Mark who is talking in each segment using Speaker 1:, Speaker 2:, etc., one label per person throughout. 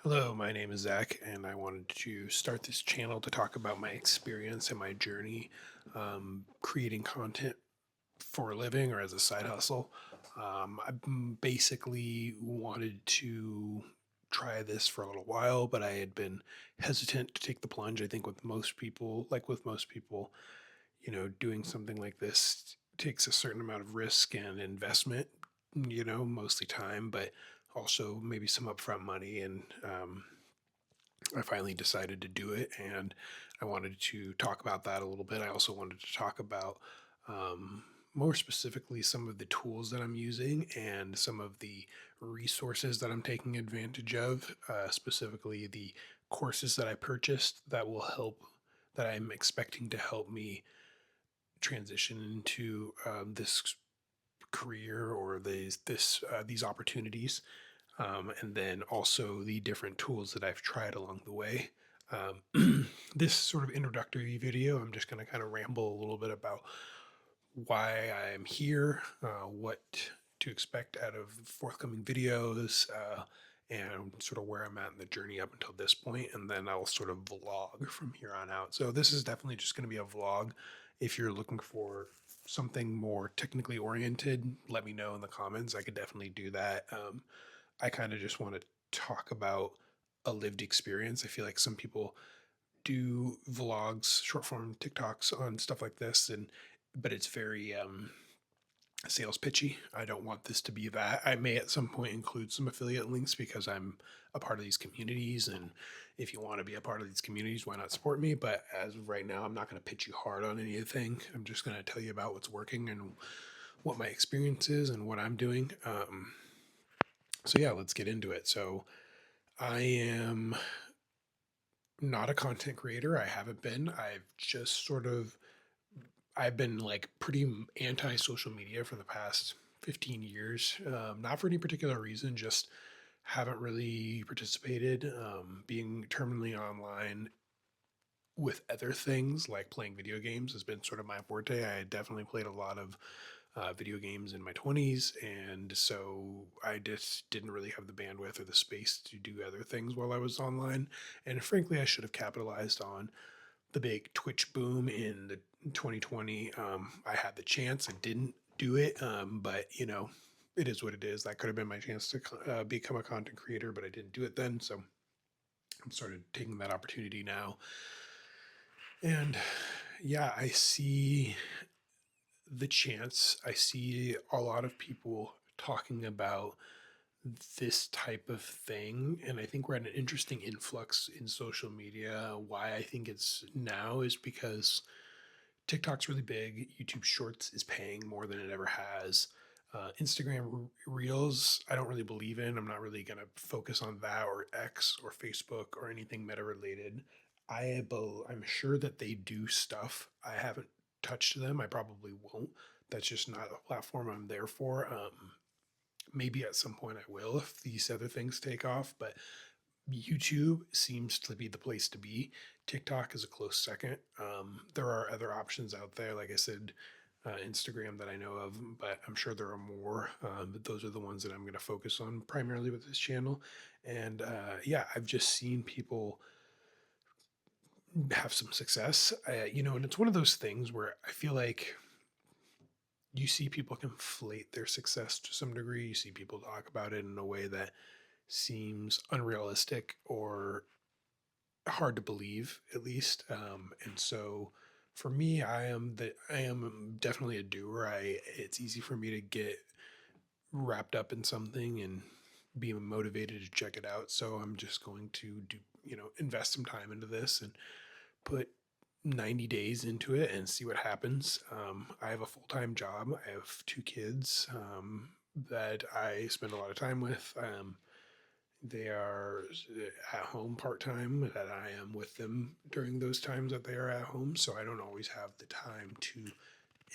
Speaker 1: Hello, my name is Zach, and I wanted to start this channel to talk about my experience and my journey creating content for a living or as a side hustle. I basically wanted to try this for a little while, but I had been hesitant to take the plunge. I think with most people, doing something like this takes a certain amount of risk and investment, mostly time, but also maybe some upfront money. And I finally decided to do it, and I wanted to talk about that a little bit. I also wanted to talk about um, more specifically some of the tools that I'm using and some of the resources that I'm taking advantage of, specifically the courses that I purchased that I'm expecting to help me transition into this career or these opportunities, and then also the different tools that I've tried along the way. This sort of introductory video, I'm just going to kind of ramble a little bit about why I'm here, what to expect out of forthcoming videos, and sort of where I'm at in the journey up until this point, and then I'll sort of vlog from here on out. So this is definitely just going to be a vlog. If you're looking for something more technically oriented, let me know in the comments. I could definitely do that. I kind of just want to talk about a lived experience. I feel like some people do vlogs, short form TikToks on stuff like this, and but it's very sales pitchy. I don't want this to be that. I may at some point include some affiliate links because I'm a part of these communities, and if you want to be a part of these communities, why not support me? But as of right now, I'm not going to pitch you hard on anything. I'm just going to tell you about what's working and what my experience is and what I'm doing. So yeah, let's get into it. So I am not a content creator. I haven't been. I've been like pretty anti social media for the past 15 years. Not for any particular reason, just haven't really participated. Being terminally online with other things like playing video games has been sort of my forte. I definitely played a lot of video games in my 20s, and so I just didn't really have the bandwidth or the space to do other things while I was online. And frankly, I should have capitalized on the big Twitch boom in the 2020. I had the chance, I didn't do it, but it is what it is. That could have been my chance to become a content creator, but I didn't do it then. So I'm sort of taking that opportunity now. And yeah, I see the chance. I see a lot of people talking about this type of thing. And I think we're at an interesting influx in social media. Why I think it's now is because TikTok's really big. YouTube Shorts is paying more than it ever has. Instagram Reels, I don't really believe in. I'm not really going to focus on that or X or Facebook or anything meta related. I'm sure that they do stuff. I haven't touched them. I probably won't. That's just not a platform I'm there for. Maybe at some point I will if these other things take off, but YouTube seems to be the place to be. TikTok is a close second. There are other options out there, like I said, Instagram that I know of, but I'm sure there are more. But those are the ones that I'm going to focus on primarily with this channel. And yeah, I've just seen people have some success, and it's one of those things where I feel like you see people conflate their success to some degree. You see people talk about it in a way that seems unrealistic or hard to believe, at least. And so for me, I am definitely a doer. It's easy for me to get wrapped up in something and be motivated to check it out. So I'm just going to invest some time into this and put 90 days into it and see what happens. I have a full time job. I have two kids that I spend a lot of time with. They are at home part time, and I am with them during those times that they are at home. So I don't always have the time to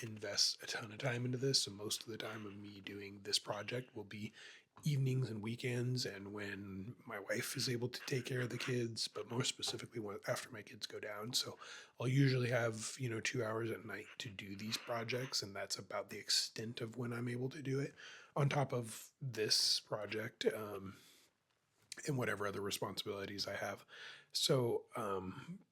Speaker 1: invest a ton of time into this. So most of the time of me doing this project will be evenings and weekends, and when my wife is able to take care of the kids, but more specifically after my kids go down. So I'll usually have 2 hours at night to do these projects, and that's about the extent of when I'm able to do it. On top of this project, and whatever other responsibilities I have. So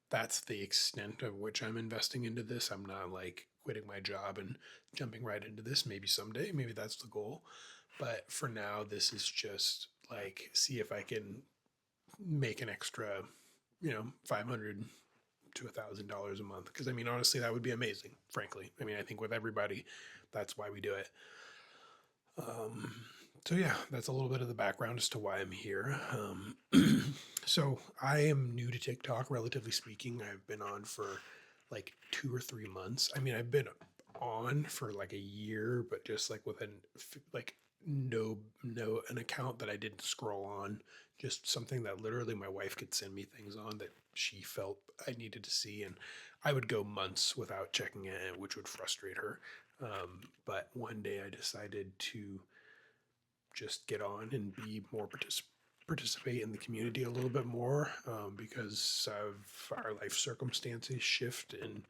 Speaker 1: that's the extent of which I'm investing into this. I'm not like quitting my job and jumping right into this. Maybe someday, maybe that's the goal. But for now, this is just like see if I can make an extra, 500 to $1,000 a month. Because I mean, honestly, that would be amazing. Frankly, I mean, I think with everybody, that's why we do it. Um, so yeah, that's a little bit of the background as to why I'm here. So I am new to TikTok, relatively speaking. I've been on for like 2 or 3 months. I mean, I've been on for like a year, but just like with like no an account that I didn't scroll on, just something that literally my wife could send me things on that she felt I needed to see, and I would go months without checking it, which would frustrate her. But one day I decided to just get on and be more participate in the community a little bit more, because of our life circumstances shift, and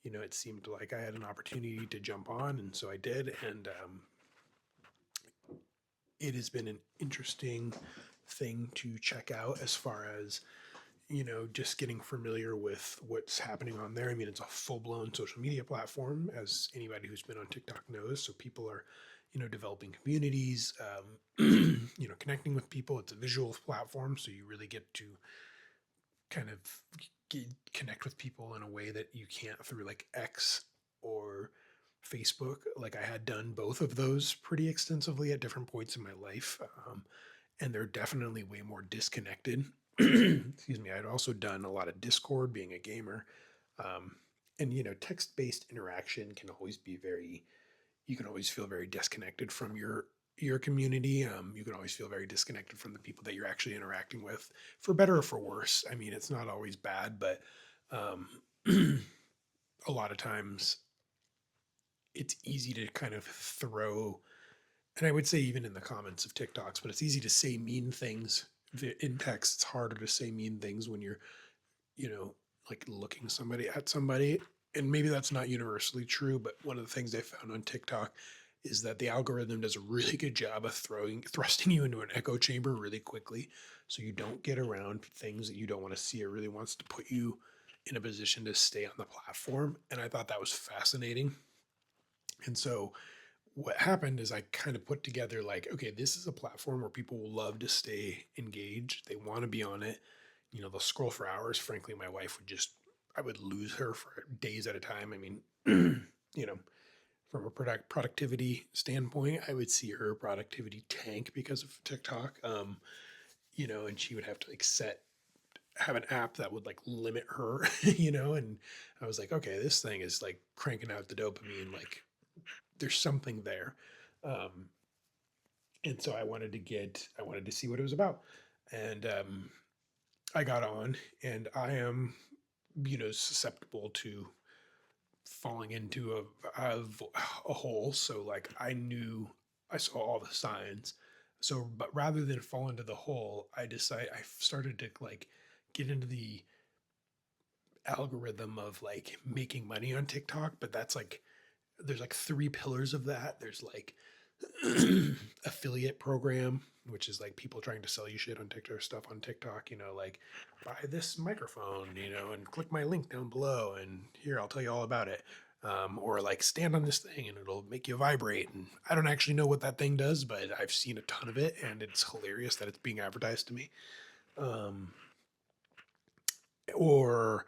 Speaker 1: it seemed like I had an opportunity to jump on, and so I did, and it has been an interesting thing to check out as far as just getting familiar with what's happening on there. I mean, it's a full blown social media platform, as anybody who's been on TikTok knows. So people are, developing communities, connecting with people. It's a visual platform, so you really get to kind of connect with people in a way that you can't through like X or Facebook. Like I had done both of those pretty extensively at different points in my life, and they're definitely way more disconnected. Excuse me. I'd also done a lot of Discord, being a gamer, and text-based interaction can always be very. You can always feel very disconnected from your community. You can always feel very disconnected from the people that you're actually interacting with, for better or for worse. I mean, it's not always bad, but um, a lot of times it's easy to kind of throw, and I would say even in the comments of TikToks, but it's easy to say mean things in text. It's harder to say mean things when you're, you know, like looking somebody at somebody. And maybe that's not universally true, but one of the things I found on TikTok is that the algorithm does a really good job of thrusting you into an echo chamber really quickly, so you don't get around things that you don't want to see. It really wants to put you in a position to stay on the platform. And I thought that was fascinating. And so what happened is I kind of put together like, okay, this is a platform where people will love to stay engaged. They want to be on it. They'll scroll for hours. Frankly, my wife would I would lose her for days at a time. I mean, you know, from a productivity standpoint, I would see her productivity tank because of TikTok. And she would have to like have an app that would like limit her, and I was like, okay, this thing is like cranking out the dopamine. Like there's something there. Um, and so I wanted to see what it was about. And I got on, and I am, susceptible to falling into a hole. So like I saw all the signs. So, but rather than fall into the hole, I started to like get into the algorithm of like making money on TikTok. But that's like, there's like three pillars of that. There's like affiliate program, which is like people trying to sell you shit on TikTok, stuff on TikTok, like buy this microphone, and click my link down below, and here I'll tell you all about it. Or like stand on this thing and it'll make you vibrate. And I don't actually know what that thing does, but I've seen a ton of it, and it's hilarious that it's being advertised to me. Um, or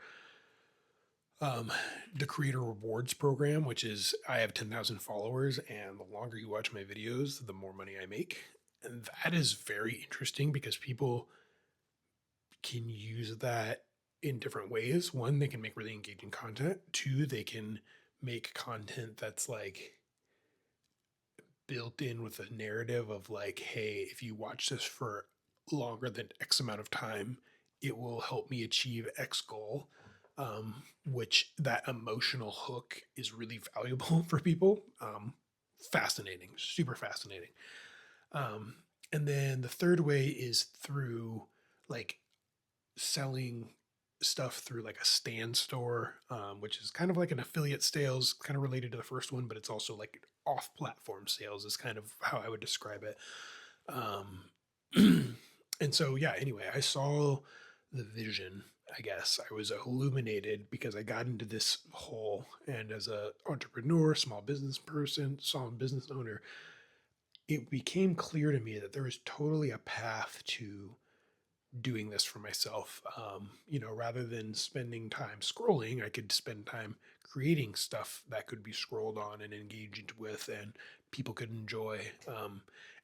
Speaker 1: the creator rewards program, which is I have 10,000 followers, and the longer you watch my videos, the more money I make. And that is very interesting because people can use that in different ways. One, they can make really engaging content. Two, they can make content that's like built in with a narrative of like, hey, if you watch this for longer than X amount of time, it will help me achieve X goal. Which that emotional hook is really valuable for people. Fascinating, super fascinating. Um, and then the third way is through like selling stuff through like a stand store, which is kind of like an affiliate sales, kind of related to the first one, but it's also like off platform sales, is kind of how I would describe it. Um, And so, yeah, anyway, I saw the vision. I guess I was illuminated because I got into this hole. And as a entrepreneur, small business person, small business owner, it became clear to me that there was totally a path to doing this for myself. Rather than spending time scrolling, I could spend time creating stuff that could be scrolled on and engaged with, and people could enjoy.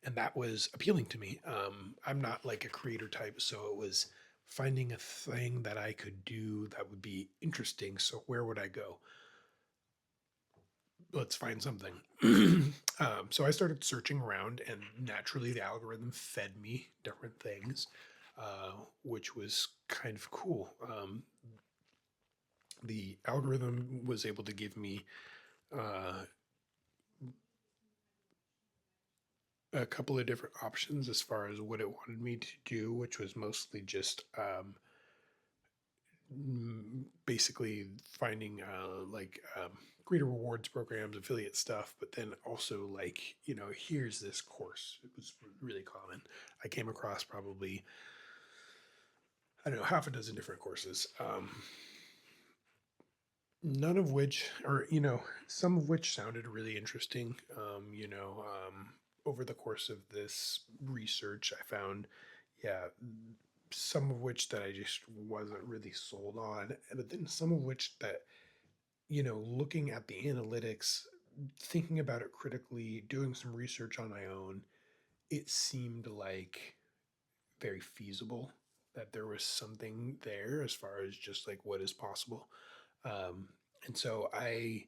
Speaker 1: And that was appealing to me. I'm not like a creator type, so it was finding a thing that I could do that would be interesting. So where would I go? Let's find something. So I started searching around, and naturally, the algorithm fed me different things, which was kind of cool. The algorithm was able to give me uh, a couple of different options as far as what it wanted me to do, which was mostly just basically finding greater rewards programs, affiliate stuff, but then also like, here's this course. It was really common. I came across probably, I don't know, half a dozen different courses. None of which, or, some of which sounded really interesting. Over the course of this research, I found, yeah, some of which that I just wasn't really sold on, but then some of which that, looking at the analytics, thinking about it critically, doing some research on my own, it seemed like very feasible that there was something there as far as just like what is possible. Um, and so I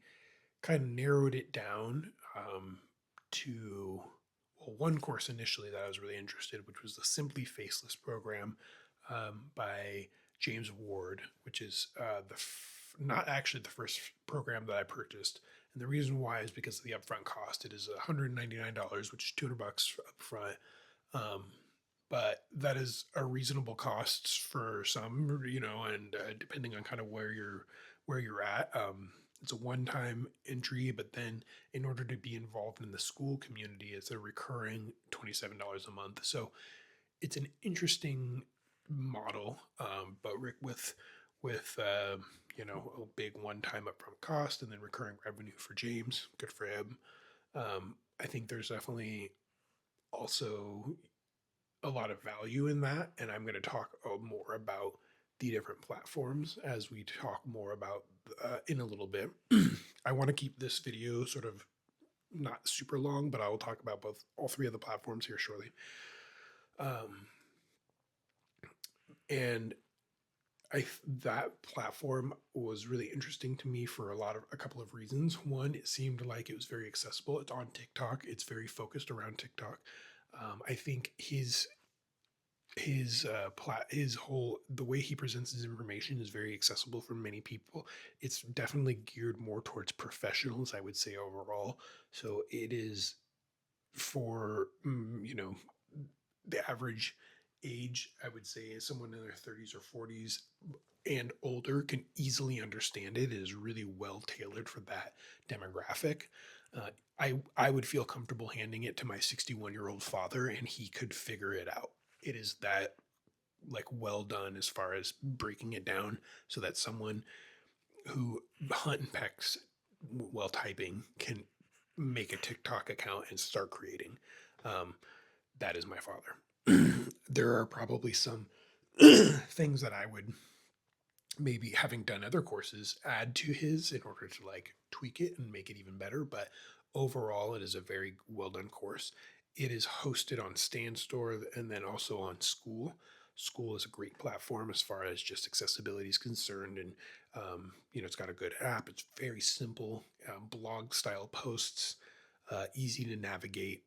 Speaker 1: kind of narrowed it down to one course initially that I was really interested, which was the Simply Faceless program by James Ward, which is not actually the first program that I purchased. And the reason why is because of the upfront cost. It is $199, which is $200 upfront. Um, but that is a reasonable cost for some, and depending on kind of where you're at. It's a one-time entry, but then in order to be involved in the school community, it's a recurring $27 a month. So it's an interesting model, but with a big one-time upfront cost and then recurring revenue for James. Good for him. I think there's definitely also a lot of value in that, and I'm going to talk more about the different platforms as we talk more about in a little bit. I want to keep this video sort of not super long, but I will talk about all three of the platforms here shortly. Um, and that platform was really interesting to me for a couple of reasons. One, it seemed like it was very accessible. It's on TikTok. It's very focused around TikTok. I think his whole the way he presents his information is very accessible for many people. It's definitely geared more towards professionals, I would say, overall. So it is for the average age, I would say, is someone in their 30s or 40s and older can easily understand it. It is really well tailored for that demographic. uh, I would feel comfortable handing it to my 61-year-old father and he could figure it out. It is that like well done as far as breaking it down so that someone who hunt and pecks while typing can make a TikTok account and start creating. Um, that is my father. There are probably some things that I would, maybe having done other courses, add to his in order to like tweak it and make it even better. But overall, it is a very well done course. It is hosted on Standstore and then also on School. School is a great platform as far as just accessibility is concerned, and it's got a good app. It's very simple, blog style posts, easy to navigate,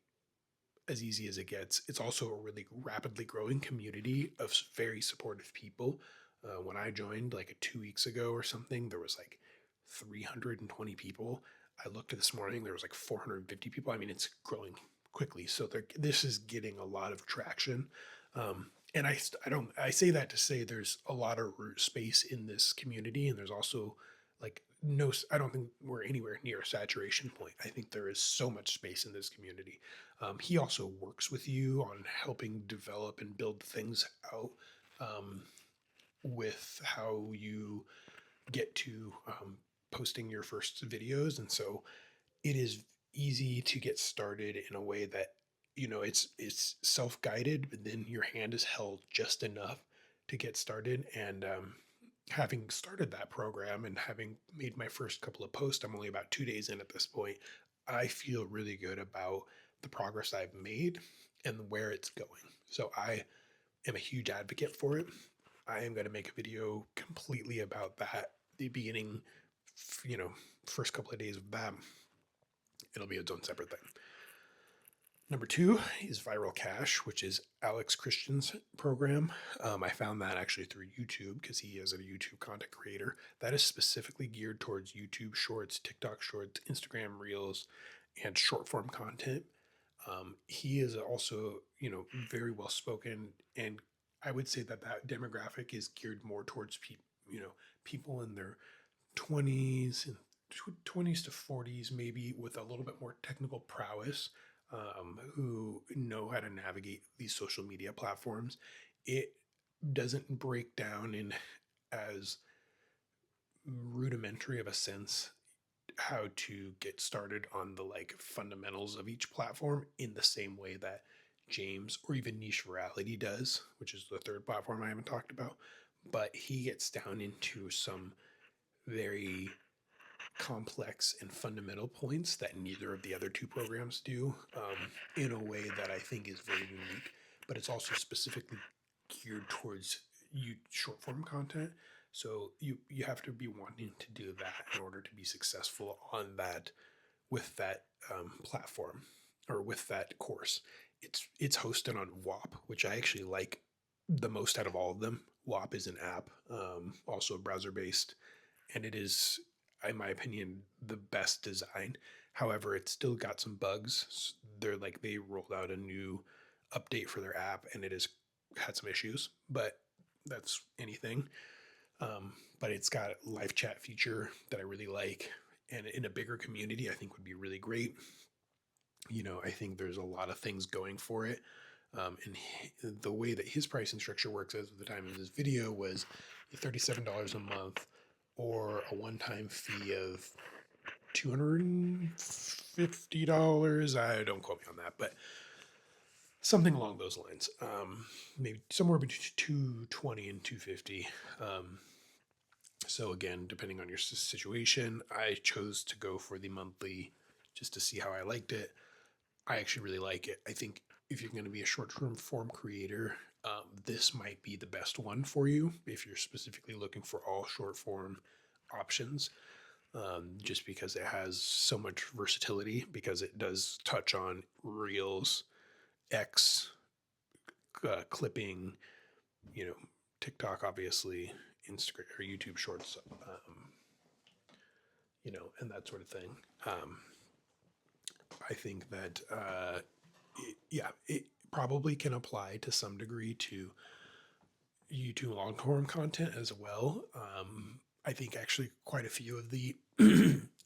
Speaker 1: as easy as it gets. It's also a really rapidly growing community of very supportive people. When I joined like 2 weeks ago or something, there was like 320 people. I looked at this morning, there was like 450 people. I mean, it's growing quickly. So this is getting a lot of traction. And I say that to say there's a lot of space in this community, and there's also like I don't think we're anywhere near a saturation point. I think there is so much space in this community. He also works with you on helping develop and build things out, um, with how you get to posting your first videos. And so it is easy to get started in a way that, it's self-guided, but then your hand is held just enough to get started. And having started that program and having made my first couple of posts, I'm only about 2 days in at this point. I feel really good about the progress I've made and where it's going. So I am a huge advocate for it. I am going to make a video completely about that. The beginning, you know, first couple of days of that, it'll be its own separate thing. Number two is Viral Cash, which is Alex Christian's program. I found that actually through YouTube because he is a YouTube content creator. That is specifically geared towards YouTube Shorts, TikTok Shorts, Instagram Reels, and short form content. He is also, very well spoken, and I would say that that demographic is geared more towards people in their 20s and 20s to 40s, maybe with a little bit more technical prowess, who know how to navigate these social media platforms. It doesn't break down in as rudimentary of a sense how to get started on the like fundamentals of each platform in the same way that James or even Niche Virality does, which is the third platform I haven't talked about. But he gets down into some very complex and fundamental points that neither of the other two programs do, in a way that I think is very unique. But it's also specifically geared towards you short form content. So you have to be wanting to do that in order to be successful on that with that platform or with that course. It's hosted on WAP, which I actually like the most out of all of them. WAP is an app, also browser based, and it is, in my opinion, the best design. However, it's still got some bugs. They rolled out a new update for their app, and it has had some issues, but that's anything. But it's got a live chat feature that I really like, and in a bigger community, I think would be really great. I think there's a lot of things going for it. The way that his pricing structure works as of the time of this video was $37 a month or a one-time fee of $250. I don't quote me on that, but something along those lines. Maybe somewhere between 220 and 250. So again, depending on your situation, I chose to go for the monthly just to see how I liked it. I actually really like it. I think if you're going to be a short-term form creator, this might be the best one for you if you're specifically looking for all short form options. Just because it has so much versatility, because it does touch on Reels, X, clipping, you know, TikTok, obviously, Instagram or YouTube Shorts, and that sort of thing. I think that, it probably can apply to some degree to YouTube long form content as well. I think actually quite a few of the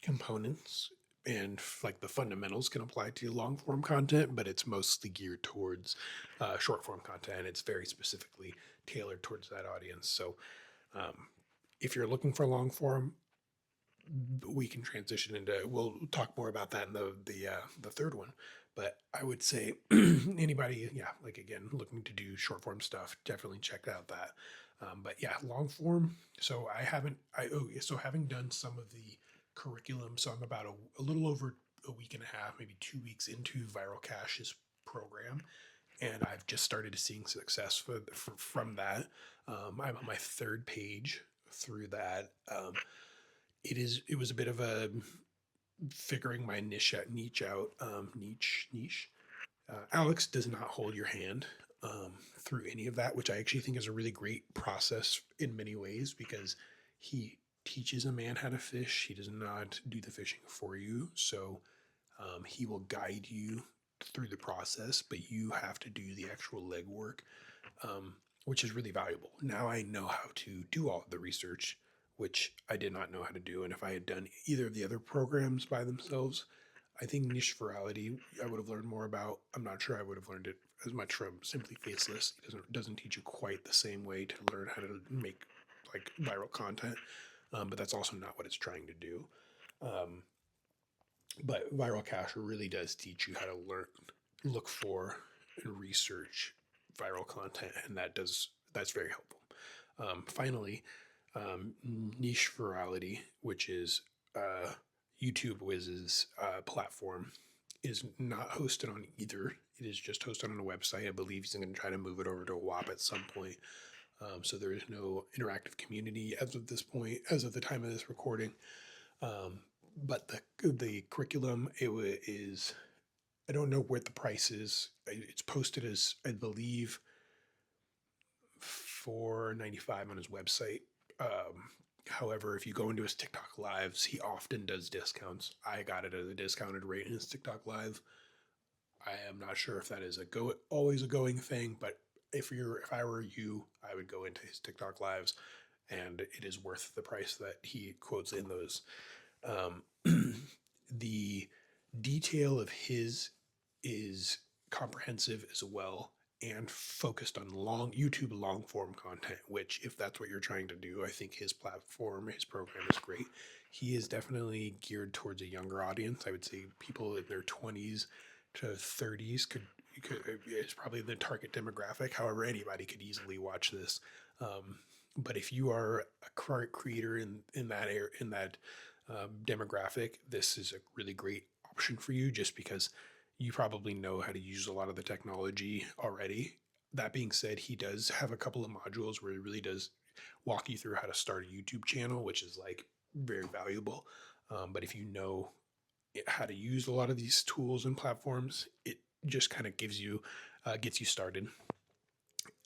Speaker 1: components and like the fundamentals can apply to long form content, but it's mostly geared towards short form content. It's very specifically tailored towards that audience. So if you're looking for long form, we can transition into. We'll talk more about that in the third one. But I would say anybody, yeah, like again, looking to do short form stuff, definitely check out that. But yeah, long form. So having done some of the curriculum, so I'm about a little over a week and a half, maybe 2 weeks into Viral Cash's program, and I've just started seeing success from that. I'm on my third page through that. It was a bit of a figuring my niche out. Niche. Alex does not hold your hand through any of that, which I actually think is a really great process in many ways, because he teaches a man how to fish. He does not do the fishing for you. So he will guide you through the process, but you have to do the actual legwork, which is really valuable. Now I know how to do all the research which I did not know how to do. And if I had done either of the other programs by themselves, I think niche virality I would have learned more about. I'm not sure I would have learned it as much from Simply Faceless. It doesn't teach you quite the same way to learn how to make like viral content, but that's also not what it's trying to do. Um, but Viral Cache really does teach you how to learn, look for, and research viral content, and that's very helpful. Finally, niche virality, which is YouTube Wiz's platform, is not hosted on either. It is just hosted on a website. I believe he's going to try to move it over to a WAP at some point. So there is no interactive community as of this point, as of the time of this recording. But the curriculum is, I don't know what the price is. It's posted as, I believe, $4.95 on his website. However, if you go into his TikTok lives, he often does discounts. I got it at a discounted rate in his TikTok live. I am not sure if that is always a going thing, but if I were you, I would go into his TikTok lives, and it is worth the price that he quotes in those. Um, the detail of his is comprehensive as well and focused on YouTube long form content, which, if that's what you're trying to do, I think his platform, his program is great. He is definitely geared towards a younger audience. I would say people in their 20s to 30s it's probably the target demographic. However, anybody could easily watch this. But if you are a current creator in that demographic, this is a really great option for you, just because you probably know how to use a lot of the technology already. That being said, he does have a couple of modules where he really does walk you through how to start a YouTube channel, which is like very valuable. But if you know how to use a lot of these tools and platforms, it just kind of gets you started.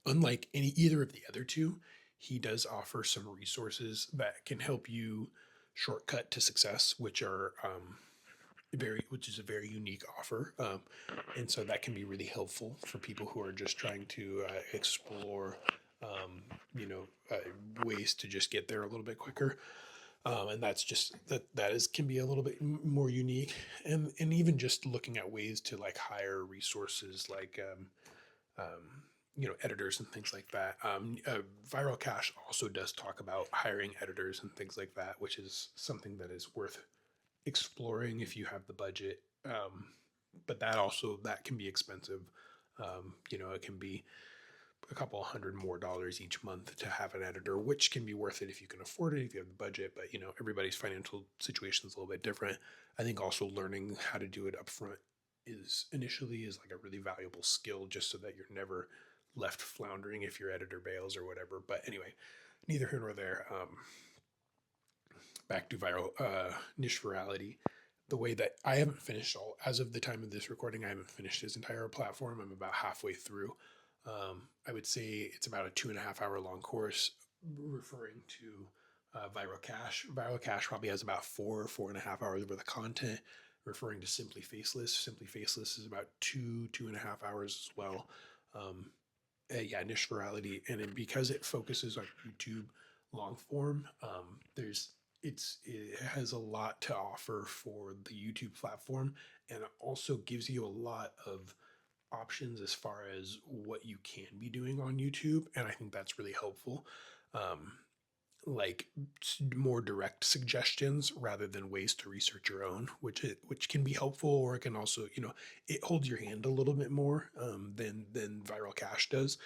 Speaker 1: Unlike either of the other two, he does offer some resources that can help you shortcut to success, which is a very unique offer, and so that can be really helpful for people who are just trying to explore, um, ways to just get there a little bit quicker. And that's just that is can be a little bit more unique, and even just looking at ways to like hire resources like editors and things like that. Viral Cache also does talk about hiring editors and things like that, which is something that is worth exploring if you have the budget. But that can be expensive. It can be a couple $100 more each month to have an editor, which can be worth it if you can afford it, if you have the budget. But everybody's financial situation is a little bit different. I think also learning how to do it upfront is like a really valuable skill, just so that you're never left floundering if your editor bails or whatever. But anyway, neither here nor there. Back to niche virality. The way that I haven't finished as of the time of this recording, I haven't finished his entire platform. I'm about halfway through. I would say it's about a 2.5 hour long course, referring to Viral Cache. Viral Cache probably has about 4.5 hours worth of content, referring to Simply Faceless. Simply Faceless is about 2.5 hours as well. Yeah, niche virality, and then because it focuses on YouTube long form, it has a lot to offer for the YouTube platform, and it also gives you a lot of options as far as what you can be doing on YouTube, and I think that's really helpful. Um, like more direct suggestions rather than ways to research your own, which can be helpful, or it can also it holds your hand a little bit more than Viral Cache does,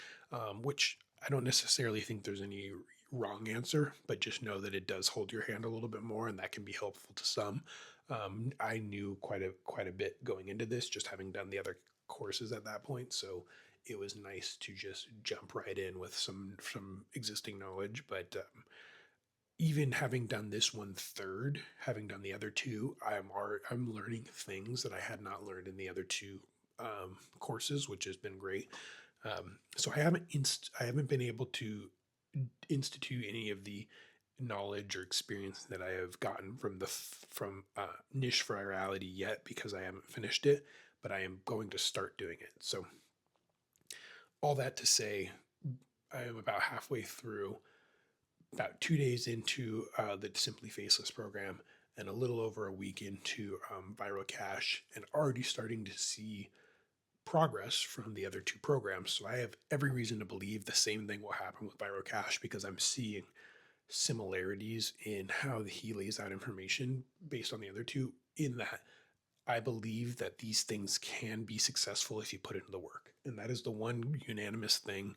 Speaker 1: which I don't necessarily think there's any wrong answer, but just know that it does hold your hand a little bit more, and that can be helpful to some. I knew quite a bit going into this, just having done the other courses at that point, so it was nice to just jump right in with some existing knowledge. But even having done this one third, having done the other two, I'm learning things that I had not learned in the other two courses, which has been great. So I haven't been able to institute any of the knowledge or experience that I have gotten from niche virality yet, because I haven't finished it, but I am going to start doing it. So all that to say, I am about halfway through. about 2 days into the Simply Faceless program and a little over a week into Viral Cash, and already starting to see progress from the other two programs. So I have every reason to believe the same thing will happen with Viral Cash because I'm seeing similarities in how he lays out information based on the other two, in that I believe that these things can be successful if you put in the work. And that is the one unanimous thing.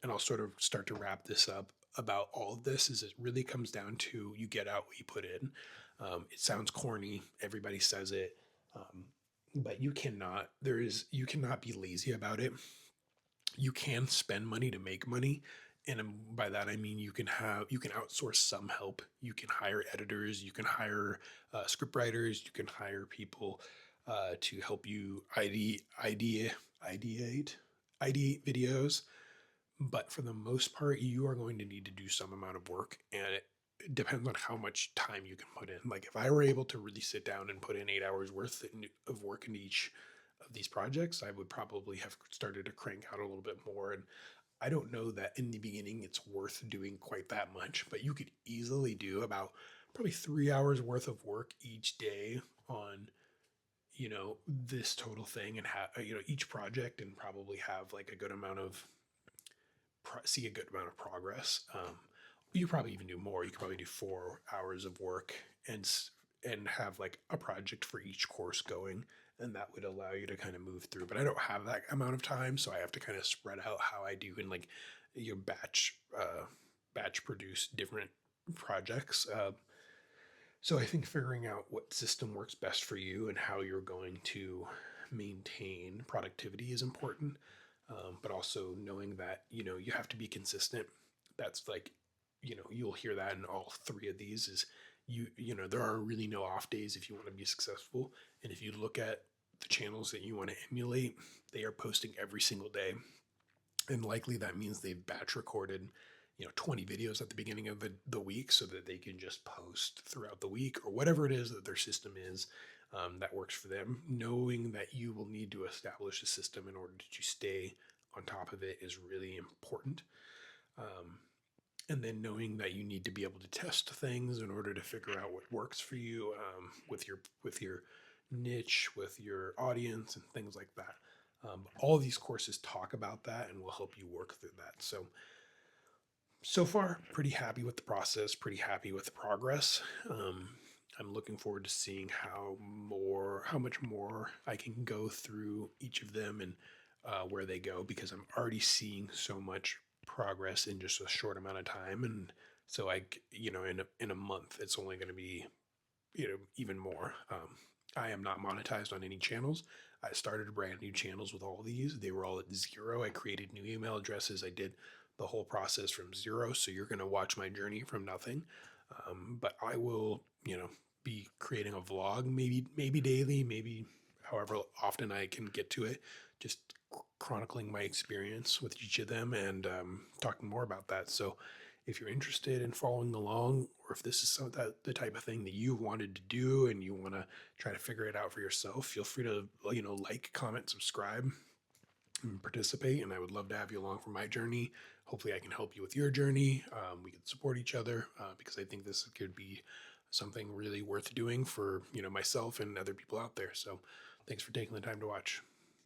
Speaker 1: And I'll sort of start to wrap this up about all of this, is it really comes down to you get out what you put in. It sounds corny. Everybody says it. Um, but you cannot be lazy about it. You can spend money to make money, and by that I mean you can outsource some help. You can hire editors, you can hire script writers, you can hire people to help you ideate ideate videos. But for the most part, you are going to need to do some amount of work, and it depends on how much time you can put in. Like if I were able to really sit down and put in 8 hours worth of work into each of these projects, I would probably have started to crank out a little bit more. And I don't know that in the beginning it's worth doing quite that much, but you could easily do about probably 3 hours worth of work each day on, this total thing, and have, each project, and probably have like a good amount of see a good amount of progress. You probably even do more. You could probably do 4 hours of work and have like a project for each course going, and that would allow you to kind of move through. But I don't have that amount of time, so I have to kind of spread out how I do, and like you batch produce different projects. So I think figuring out what system works best for you and how you're going to maintain productivity is important. But also knowing that, you have to be consistent. That's like, you'll hear that in all three of these is there are really no off days if you want to be successful. And if you look at the channels that you want to emulate, they are posting every single day. And likely that means they've batch recorded 20 videos at the beginning of the week so that they can just post throughout the week, or whatever it is that their system is that works for them. Knowing that you will need to establish a system in order to stay on top of it is really important. um, and then knowing that you need to be able to test things in order to figure out what works for you, with your niche, with your audience, and things like that. All of these courses talk about that and will help you work through that. So far, pretty happy with the process, pretty happy with the progress. I'm looking forward to seeing how much more I can go through each of them, and where they go, because I'm already seeing so much progress in just a short amount of time. And so in a month, it's only going to be, even more. I am not monetized on any channels. I started brand new channels with all these. They were all at zero. I created new email addresses. I did the whole process from zero. So you're going to watch my journey from nothing. But I will, be creating a vlog, maybe daily, maybe however often I can get to it, just chronicling my experience with each of them, and talking more about that. So if you're interested in following along, or if this is the type of thing that you wanted to do and you want to try to figure it out for yourself, feel free to like, comment, subscribe, and participate. And I would love to have you along for my journey. Hopefully I can help you with your journey. We can support each other, because I think this could be something really worth doing for myself and other people out there. So thanks for taking the time to watch.